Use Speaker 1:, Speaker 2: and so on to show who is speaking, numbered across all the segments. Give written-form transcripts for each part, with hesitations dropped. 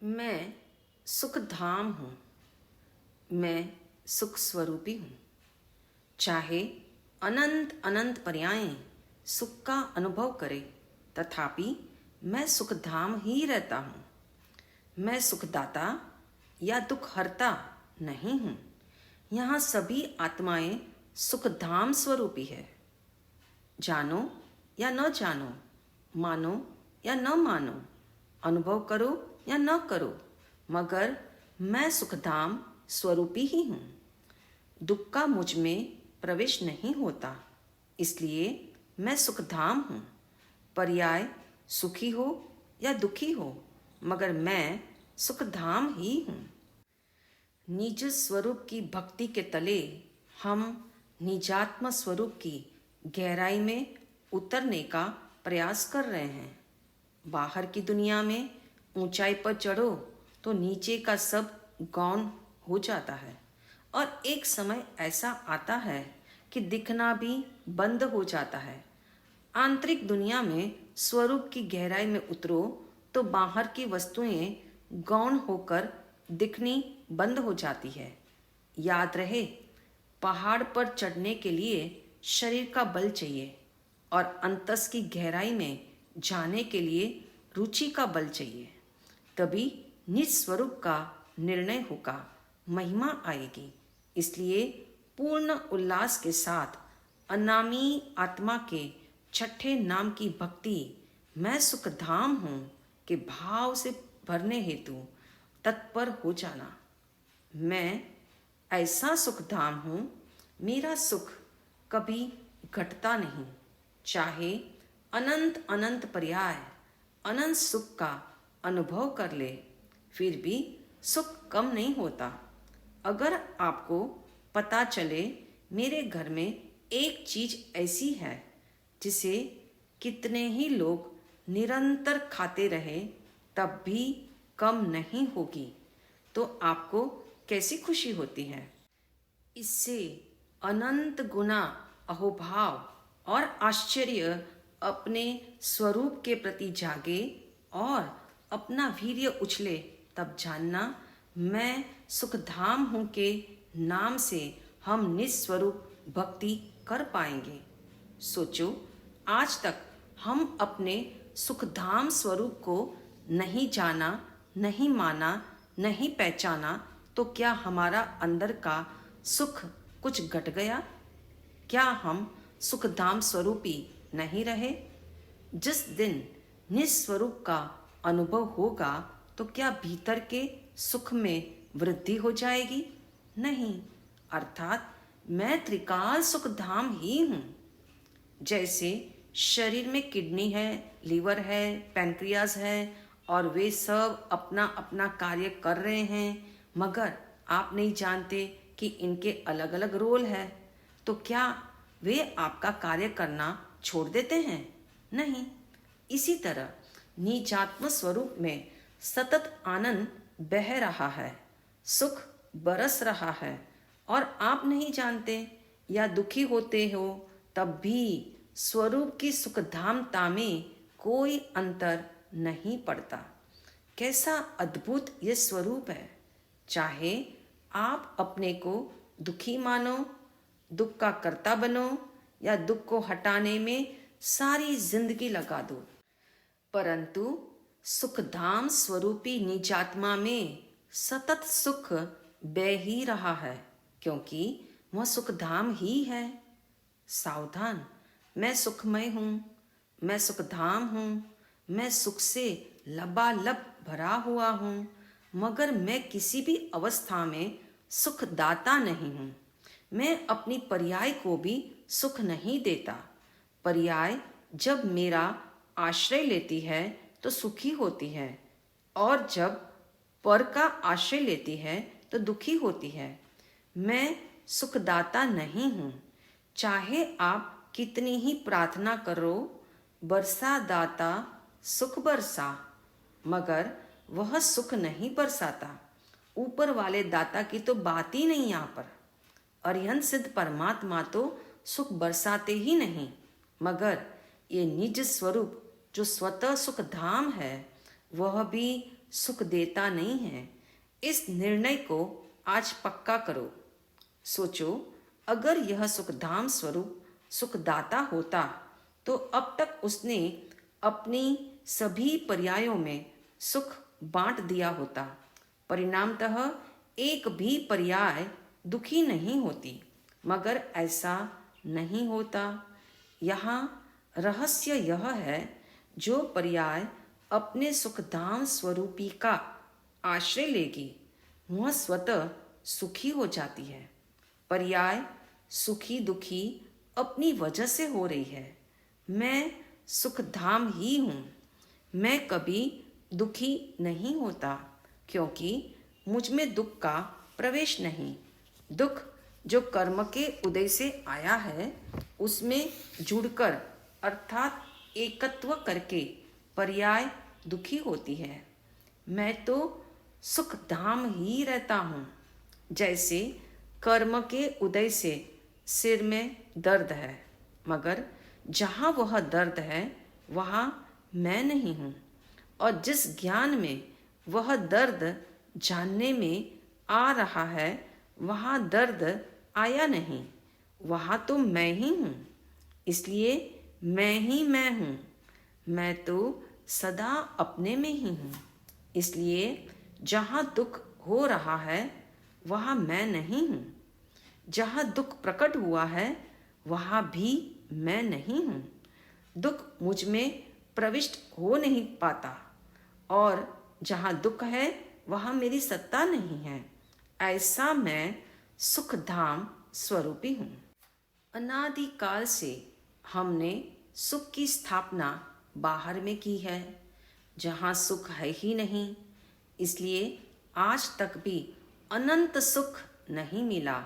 Speaker 1: मैं सुख धाम हूँ। मैं सुख स्वरूपी हूँ। चाहे अनंत अनंत पर्यायें सुख का अनुभव करे, तथापि मैं सुख धाम ही रहता हूँ। मैं सुखदाता या दुख हरता नहीं हूँ। यहाँ सभी आत्माएं सुख धाम स्वरूपी है। जानो या न जानो, मानो या न मानो, अनुभव करो या न करो, मगर मैं सुखधाम स्वरूपी ही हूँ। दुख का मुझ में प्रवेश नहीं होता, इसलिए मैं सुखधाम हूँ। पर्याय सुखी हो या दुखी हो, मगर मैं सुखधाम ही हूँ। निज स्वरूप की भक्ति के तले हम निजात्म स्वरूप की गहराई में उतरने का प्रयास कर रहे हैं। बाहर की दुनिया में ऊंचाई पर चढ़ो तो नीचे का सब गौण हो जाता है, और एक समय ऐसा आता है कि दिखना भी बंद हो जाता है। आंतरिक दुनिया में स्वरूप की गहराई में उतरो तो बाहर की वस्तुएं गौण होकर दिखनी बंद हो जाती है। याद रहे, पहाड़ पर चढ़ने के लिए शरीर का बल चाहिए और अंतस की गहराई में जाने के लिए रुचि का बल चाहिए। तभी निज स्वरूप का निर्णय होगा, महिमा आएगी। इसलिए पूर्ण उल्लास के साथ अनामी आत्मा के छठे नाम की भक्ति मैं सुखधाम हूँ के भाव से भरने हेतु तत्पर हो जाना। मैं ऐसा सुखधाम हूँ, मेरा सुख कभी घटता नहीं। चाहे अनंत अनंत पर्याय अनंत सुख का अनुभव कर ले, फिर भी सुख कम नहीं होता। अगर आपको पता चले मेरे घर में एक चीज ऐसी है जिसे कितने ही लोग निरंतर खाते रहे तब भी कम नहीं होगी, तो आपको कैसी खुशी होती है। इससे अनंत गुना अहोभाव और आश्चर्य अपने स्वरूप के प्रति जागे और अपना वीर्य उछले, तब जानना मैं सुखधाम हूँ के नाम से हम निस्वरूप भक्ति कर पाएंगे। सोचो, आज तक हम अपने सुखधाम स्वरूप को नहीं जाना, नहीं माना, नहीं पहचाना, तो क्या हमारा अंदर का सुख कुछ घट गया? क्या हम सुखधाम स्वरूपी नहीं रहे? जिस दिन निस्वरूप का अनुभव होगा तो क्या भीतर के सुख में वृद्धि हो जाएगी? नहीं, अर्थात मैं त्रिकाल सुखधाम ही हूँ। जैसे शरीर में किडनी है, लीवर है, पैनक्रियाज है, और वे सब अपना अपना कार्य कर रहे हैं, मगर आप नहीं जानते कि इनके अलग अलग रोल है, तो क्या वे आपका कार्य करना छोड़ देते हैं? नहीं। इसी तरह निजात्म स्वरूप में सतत आनंद बह रहा है, सुख बरस रहा है, और आप नहीं जानते या दुखी होते हो, तब भी स्वरूप की सुखधामता में कोई अंतर नहीं पड़ता। कैसा अद्भुत ये स्वरूप है। चाहे आप अपने को दुखी मानो, दुख का कर्ता बनो, या दुख को हटाने में सारी जिंदगी लगा दो, परंतु सुखधाम स्वरूपी निजात्मा में सतत सुख बह ही रहा है, क्योंकि वह सुखधाम ही है। सावधान, मैं सुखमय हूँ, मैं सुखधाम हूँ, मैं सुख से लबालब भरा हुआ हूँ, मगर मैं किसी भी अवस्था में सुखदाता नहीं हूँ। मैं अपनी पर्याय को भी सुख नहीं देता। पर्याय जब मेरा आश्रय लेती है तो सुखी होती है, और जब पर का आश्रय लेती है तो दुखी होती है। मैं सुखदाता नहीं हूँ। चाहे आप कितनी ही प्रार्थना करो, बरसा दाता सुख बरसा, मगर वह सुख नहीं बरसाता। ऊपर वाले दाता की तो बात ही नहीं यहाँ पर। अरिहंत सिद्ध परमात्मा तो सुख बरसाते ही नहीं, मगर ये निज स्वरूप जो स्वतः सुख धाम है, वह भी सुख देता नहीं है, इस निर्णय को आज पक्का करो। सोचो, अगर यह सुखधाम स्वरूप सुखदाता होता तो अब तक उसने अपनी सभी पर्यायों में सुख बांट दिया होता। परिणामतः एक भी पर्याय दुखी नहीं होती, मगर ऐसा नहीं होता। यहाँ रहस्य यह है, जो पर्याय अपने सुखधाम स्वरूपी का आश्रय लेगी वह स्वतः सुखी हो जाती है। पर्याय सुखी दुखी अपनी वजह से हो रही है। मैं सुखधाम ही हूँ। मैं कभी दुखी नहीं होता, क्योंकि मुझ में दुख का प्रवेश नहीं। दुख जो कर्म के उदय से आया है, उसमें जुड़कर अर्थात एकत्व करके पर्याय दुखी होती है। मैं तो सुखधाम ही रहता हूँ। जैसे कर्म के उदय से सिर में दर्द है, मगर जहाँ वह दर्द है वहाँ मैं नहीं हूँ। और जिस ज्ञान में वह दर्द जानने में आ रहा है वहाँ दर्द आया नहीं, वहाँ तो मैं ही हूँ। इसलिए मैं ही मैं हूँ। मैं तो सदा अपने में ही हूँ। इसलिए जहाँ दुख हो रहा है वहाँ मैं नहीं हूँ। जहाँ दुख प्रकट हुआ है वहाँ भी मैं नहीं हूँ। दुख मुझ में प्रविष्ट हो नहीं पाता, और जहाँ दुख है वहाँ मेरी सत्ता नहीं है। ऐसा मैं सुखधाम स्वरूपी हूँ। अनादिकाल से हमने सुख की स्थापना बाहर में की है, जहाँ सुख है ही नहीं। इसलिए आज तक भी अनंत सुख नहीं मिला।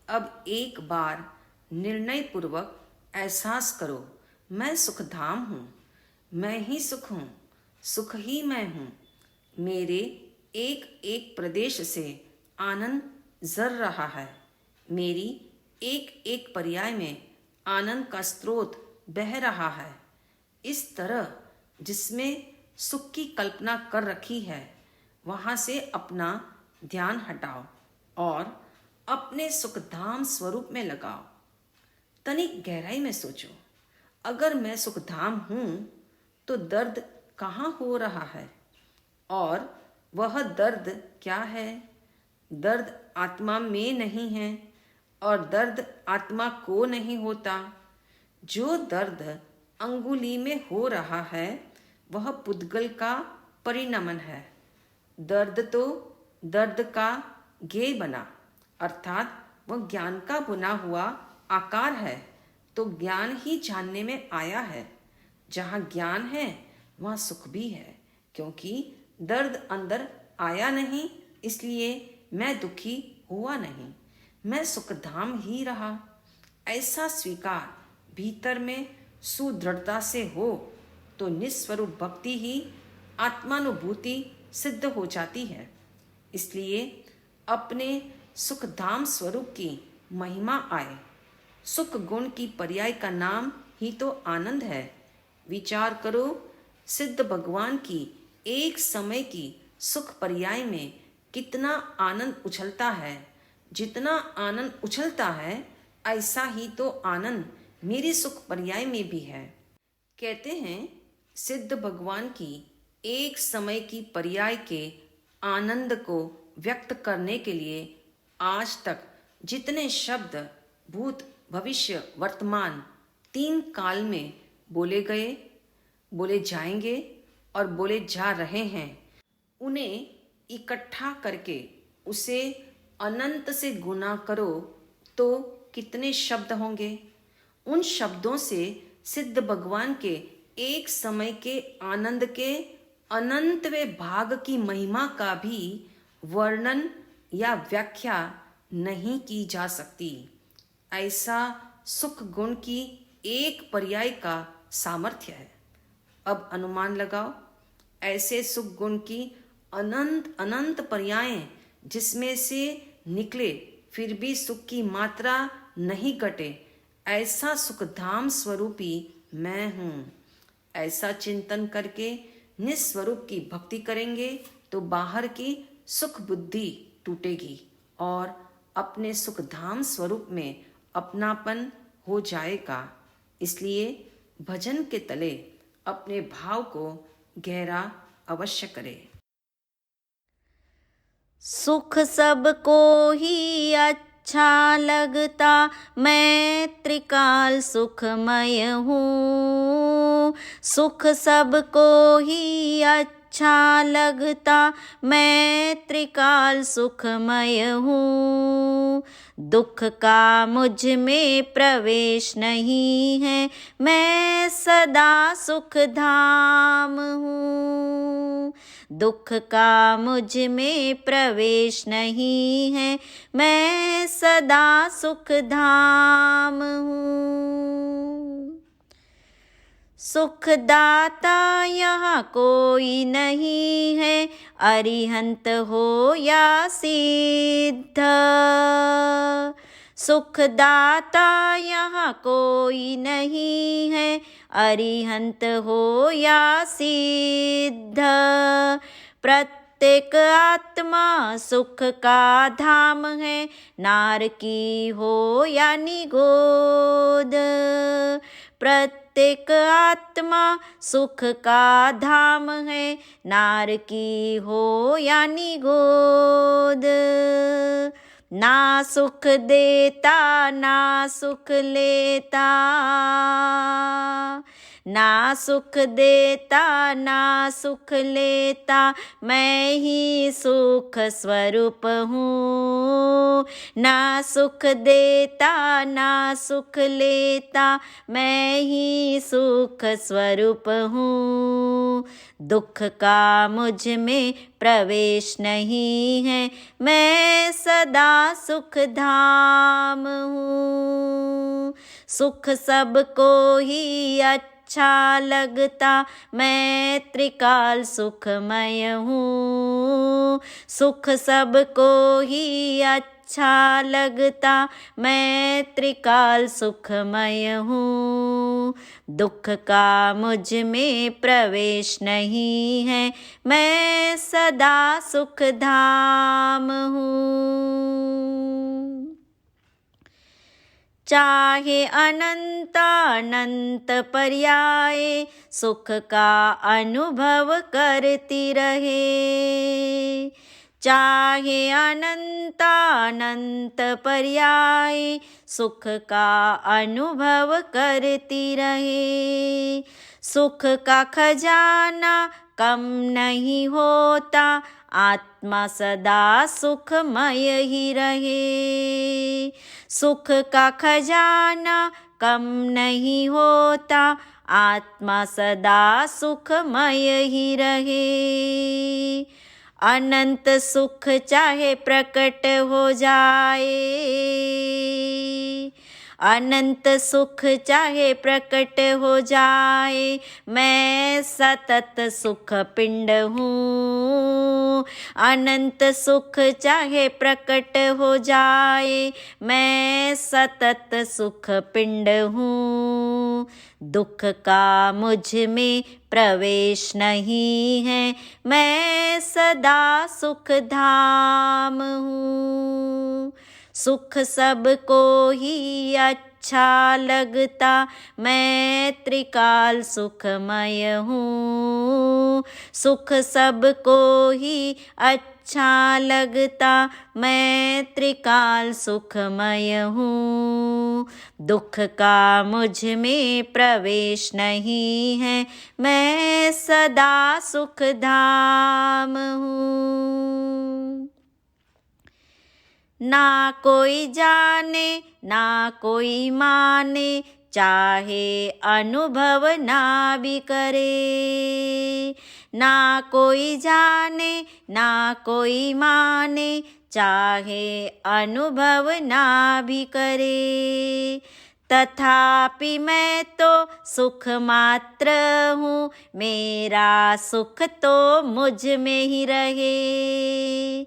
Speaker 1: अब एक बार निर्णय पूर्वक एहसास करो, मैं सुखधाम हूँ। मैं ही सुख हूँ, सुख ही मैं हूँ। मेरे एक एक प्रदेश से आनंद झर रहा है। मेरी एक एक पर्याय में आनंद का स्रोत बह रहा है। इस तरह जिसमें सुख की कल्पना कर रखी है वहाँ से अपना ध्यान हटाओ और अपने सुखधाम स्वरूप में लगाओ। तनिक गहराई में सोचो, अगर मैं सुखधाम हूँ तो दर्द कहाँ हो रहा है, और वह दर्द क्या है? दर्द आत्मा में नहीं है, और दर्द आत्मा को नहीं होता। जो दर्द अंगुली में हो रहा है वह पुद्गल का परिणमन है। दर्द तो दर्द का ज्ञेय बना, अर्थात वह ज्ञान का बुना हुआ आकार है, तो ज्ञान ही जानने में आया है। जहाँ ज्ञान है वहाँ सुख भी है, क्योंकि दर्द अंदर आया नहीं, इसलिए मैं दुखी हुआ नहीं। मैं सुखधाम ही रहा। ऐसा स्वीकार भीतर में सुदृढ़ता से हो तो निस्वरूप भक्ति ही आत्मानुभूति सिद्ध हो जाती है। इसलिए अपने सुखधाम स्वरूप की महिमा आए। सुख गुण की पर्याय का नाम ही तो आनंद है। विचार करो, सिद्ध भगवान की एक समय की सुख पर्याय में कितना आनंद उछलता है। जितना आनंद उछलता है ऐसा ही तो आनंद मेरी सुख पर्याय में भी है। कहते हैं, सिद्ध भगवान की एक समय की पर्याय के आनंद को व्यक्त करने के लिए आज तक जितने शब्द भूत भविष्य वर्तमान 3 काल में बोले गए, बोले जाएंगे और बोले जा रहे हैं, उन्हें इकट्ठा करके उसे अनंत से गुना करो तो कितने शब्द होंगे। उन शब्दों से सिद्ध भगवान के एक समय के आनंद के अनंतवें भाग की महिमा का भी वर्णन या व्याख्या नहीं की जा सकती। ऐसा सुख गुण की एक पर्याय का सामर्थ्य है। अब अनुमान लगाओ, ऐसे सुख गुण की अनंत अनंत पर्यायें जिसमें से निकले फिर भी सुख की मात्रा नहीं घटे, ऐसा सुखधाम स्वरूपी मैं हूँ। ऐसा चिंतन करके निस्वरूप की भक्ति करेंगे तो बाहर की सुख बुद्धि टूटेगी और अपने सुख धाम स्वरूप में अपनापन हो जाएगा। इसलिए भजन के तले अपने भाव को गहरा अवश्य करे।
Speaker 2: सुख सबको ही अच्छा लगता, मैं त्रिकाल सुखमय हूँ। सुख सबको ही अच्छा लगता, मैं त्रिकाल सुखमय हूँ। दुख का मुझ में प्रवेश नहीं है, मैं सदा सुख धाम हूँ। दुख का मुझ में प्रवेश नहीं है, मैं सदा सुख धाम हूँ। सुखदाता यहाँ कोई नहीं है, अरिहंत हो या सिद्ध। सुखदाता यहाँ कोई नहीं है, अरिहंत हो या सिद्ध। प्रत्येक आत्मा सुख का धाम है, नार की हो या निगोद। प्रत्येक आत्मा सुख का धाम है, नार की हो या निगोद। ना सुख देता ना सुख लेता, ना सुख देता ना सुख लेता, मैं ही सुख स्वरूप हूँ। ना सुख देता ना सुख लेता, मैं ही सुख स्वरूप हूँ। दुख का मुझ में प्रवेश नहीं है, मैं सदा सुख धाम हूँ। सुख सबको ही अच्छा लगता, मैं त्रिकाल सुखमय हूँ। सुख सबको ही अच्छा लगता, मैं त्रिकाल सुखमय हूँ। दुख का मुझ में प्रवेश नहीं है, मैं सदा सुख धाम हूँ। चाहे अनंत अनंत पर्याय, सुख का अनुभव करती रहे। चाहे अनंत अनंत पर्याय, सुख का अनुभव करती रहे। सुख का खजाना कम नहीं होता, आत्मा सदा सुखमय ही रहे। सुख का खजाना कम नहीं होता, आत्मा सदा सुखमय ही रहे। अनंत सुख चाहे प्रकट हो जाए, अनंत सुख चाहे प्रकट हो जाए, मैं सतत सुख पिंड हूँ। अनंत सुख चाहे प्रकट हो जाए, मैं सतत सुख पिंड हूँ। दुख का मुझ में प्रवेश नहीं है, मैं सदा सुख धाम हूँ। सुख सबको ही अच्छा लगता, मैं त्रिकाल सुखमय हूँ। सुख सबको ही अच्छा लगता, मैं त्रिकाल सुखमय हूँ। दुख का मुझ में प्रवेश नहीं है, मैं सदा सुख धाम हूँ। ना कोई जाने ना कोई माने, चाहे अनुभव ना भी करे। ना कोई जाने ना कोई माने, चाहे अनुभव ना भी करे। तथापि मैं तो सुख मात्र हूँ, मेरा सुख तो मुझ में ही रहे।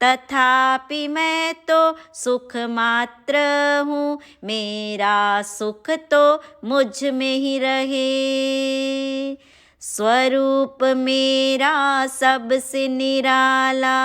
Speaker 2: तथापि मैं तो सुख मात्र हूँ, मेरा सुख तो मुझ में ही रहे। स्वरूप मेरा सबसे निराला,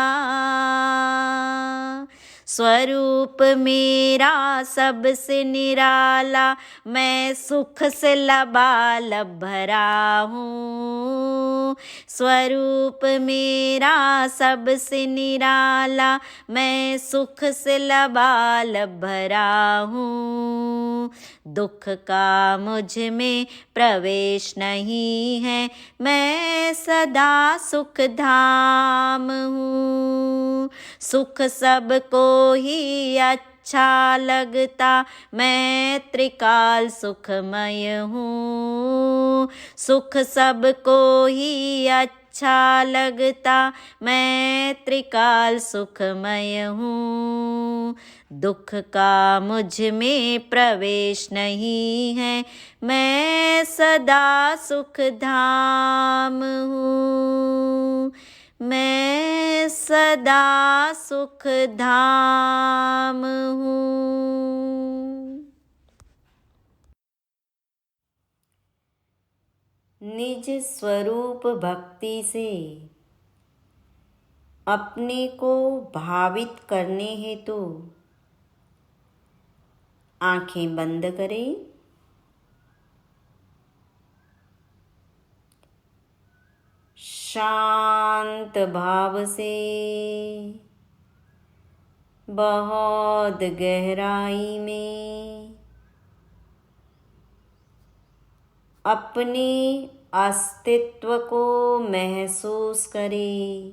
Speaker 2: स्वरूप मेरा सबसे निराला, मैं सुख से लबालब भरा हूँ। स्वरूप मेरा सबसे निराला, मैं सुख से लबालब भरा हूँ। दुख का मुझ में प्रवेश नहीं है, मैं सदा सुख धाम हूँ। सुख सबको ही अच्छा लगता, मैं त्रिकाल सुखमय हूँ। सुख सबको ही अच्छा लगता, मैं त्रिकाल सुखमय हूँ। दुख का मुझ में प्रवेश नहीं है, मैं सदा सुख धाम हूँ। मैं सदा सुख धाम हूँ। निज स्वरूप भक्ति से अपने को भावित करने हेतु आंखें बंद करें। शांत भाव से बहुत गहराई में अपने अस्तित्व को महसूस करें।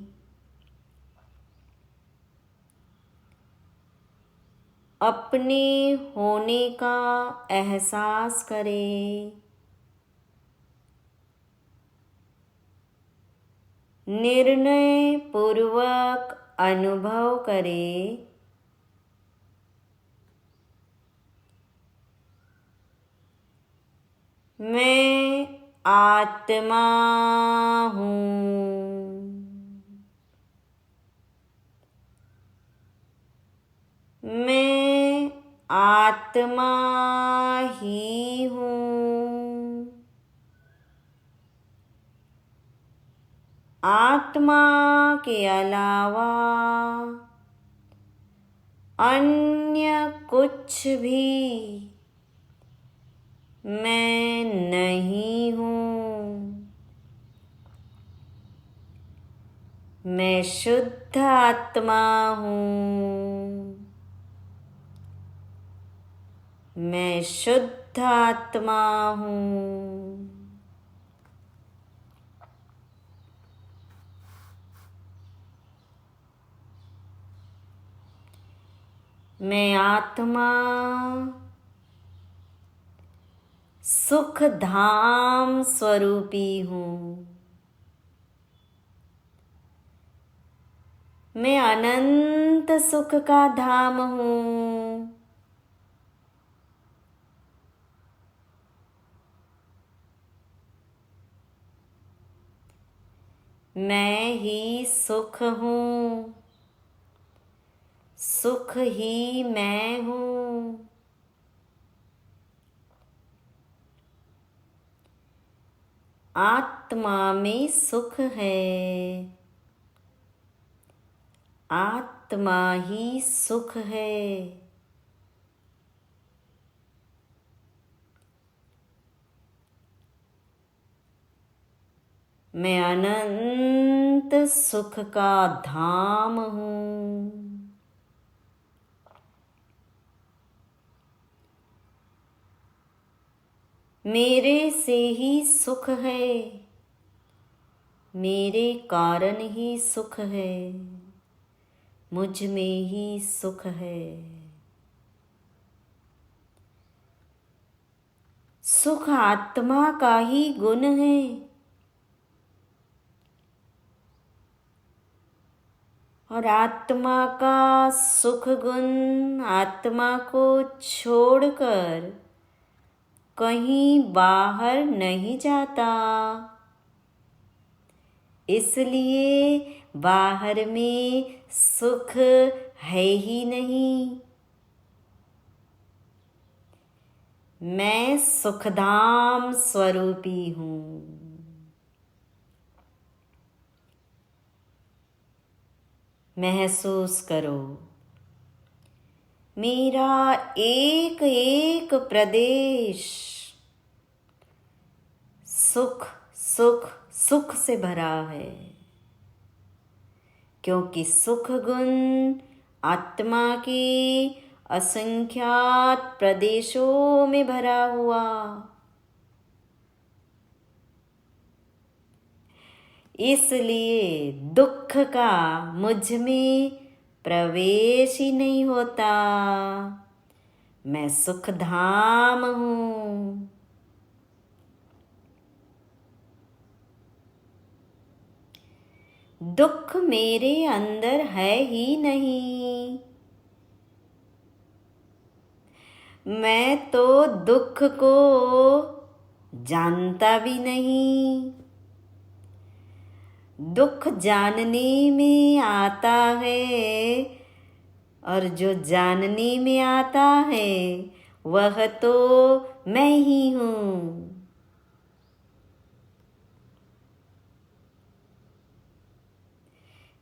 Speaker 2: अपने होने का एहसास करें। निर्णय पूर्वक अनुभव करें। मैं आत्मा हूँ। मैं आत्मा ही हूँ। आत्मा के अलावा अन्य कुछ भी मैं नहीं हूँ। मैं शुद्ध आत्मा हूँ। मैं शुद्ध आत्मा हूँ। मैं आत्मा सुख धाम स्वरूपी हूँ। मैं अनंत सुख का धाम हूँ। मैं ही सुख हूँ। सुख ही मैं हूँ। आत्मा में सुख है। आत्मा ही सुख है। मैं अनंत सुख का धाम हूँ। मेरे से ही सुख है। मेरे कारण ही सुख है। मुझ में ही सुख है। सुख आत्मा का ही गुण है। और आत्मा का सुख गुण आत्मा को छोड़कर कहीं बाहर नहीं जाता। इसलिए बाहर में सुख है ही नहीं। मैं सुखधाम स्वरूपी हूँ। महसूस करो। मेरा एक एक प्रदेश सुख सुख सुख से भरा है, क्योंकि सुख गुण आत्मा के असंख्यात प्रदेशों में भरा हुआ। इसलिए दुख का मुझ में प्रवेश ही नहीं होता। मैं सुख धाम हूँ। दुख मेरे अंदर है ही नहीं। मैं तो दुख को जानता भी नहीं। दुख जानने में आता है, और जो जानने में आता है वह तो मैं ही हूँ।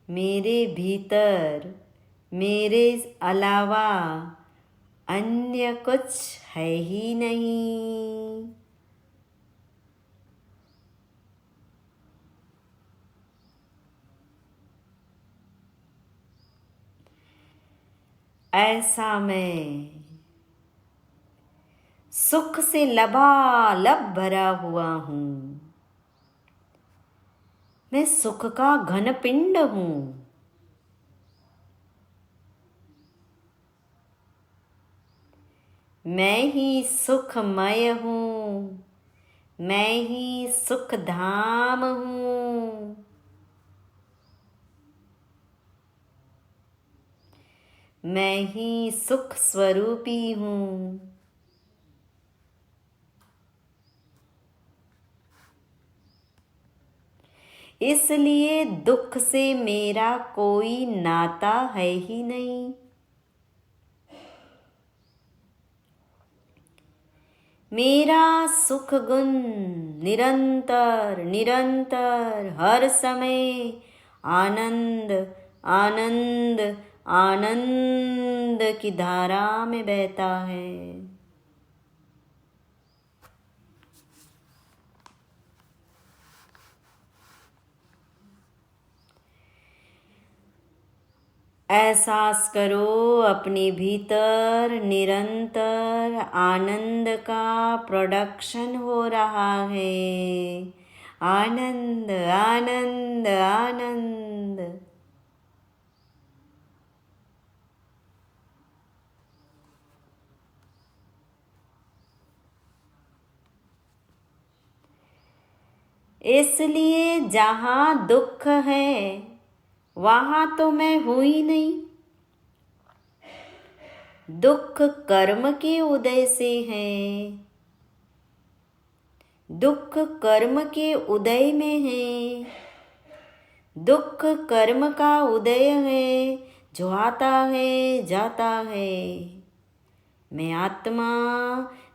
Speaker 2: मेरे भीतर मेरे अलावा अन्य कुछ है ही नहीं। ऐसा मैं सुख से लबालब भरा हुआ हूँ। मैं सुख का घन पिंड हूँ। मैं ही सुखमय हूँ। मैं ही सुख धाम हूँ। मैं ही सुख स्वरूपी हूँ। इसलिए दुख से मेरा कोई नाता है ही नहीं। मेरा सुख गुण निरंतर निरंतर हर समय आनंद आनंद आनंद की धारा में बहता है। एहसास करो अपने भीतर निरंतर आनंद का प्रोडक्शन हो रहा है। आनंद आनंद आनंद। इसलिए जहाँ दुख है वहाँ तो मैं हूँ ही नहीं। दुख कर्म के उदय से है। दुख कर्म के उदय में है। दुख कर्म का उदय है, जो आता है जाता है। मैं आत्मा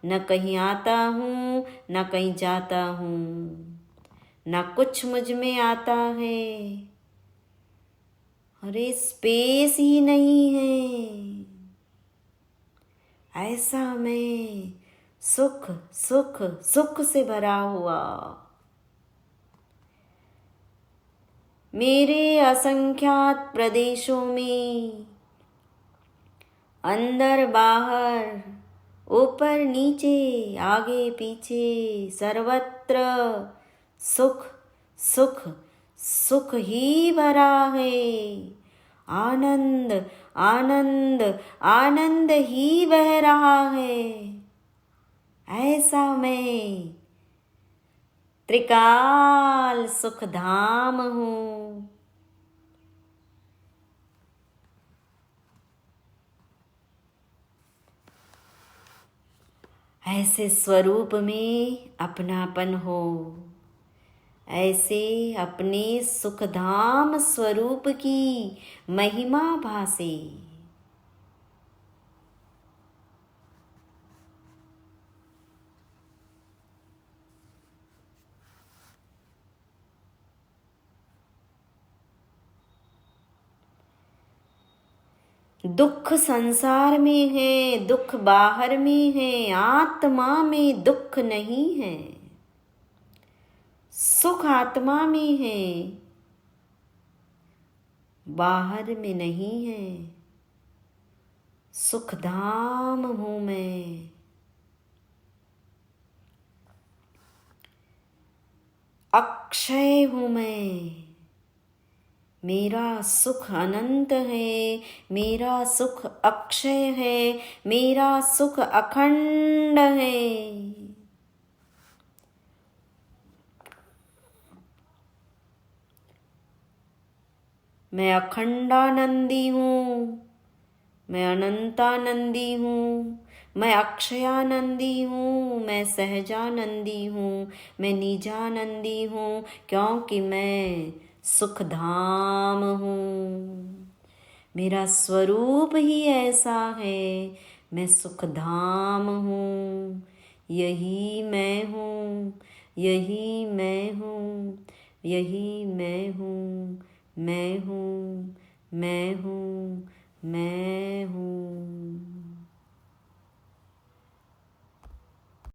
Speaker 2: न कहीं आता हूँ न कहीं जाता हूँ, न कुछ मुझ में आता है। अरे स्पेस ही नहीं है। ऐसा मैं सुख सुख सुख से भरा हुआ। मेरे असंख्यात प्रदेशों में अंदर बाहर ऊपर नीचे आगे पीछे सर्वत्र सुख सुख सुख ही भरा है। आनंद आनंद आनंद ही बह रहा है। ऐसा मैं त्रिकाल सुख धाम हूँ। ऐसे स्वरूप में अपनापन हो। ऐसे अपने सुखधाम स्वरूप की महिमा भासे। दुख संसार में है, दुख बाहर में है, आत्मा में दुख नहीं है। सुख आत्मा में है, बाहर में नहीं है। सुख धाम हूँ मैं। अक्षय हूँ मैं। मेरा सुख अनंत है, मेरा सुख अक्षय है, मेरा सुख अखंड है। मैं अखंडानंदी हूँ, मैं अनंतानंदी हूँ, मैं अक्षयानंदी हूँ, मैं सहजानंदी हूँ, मैं निजानंदी हूँ, क्योंकि मैं सुखधाम हूँ। मेरा स्वरूप ही ऐसा है, मैं सुखधाम हूँ। यही मैं हूँ, यही मैं हूँ, यही मैं हूँ, मैं हूँ, मैं हूँ, मैं हूँ।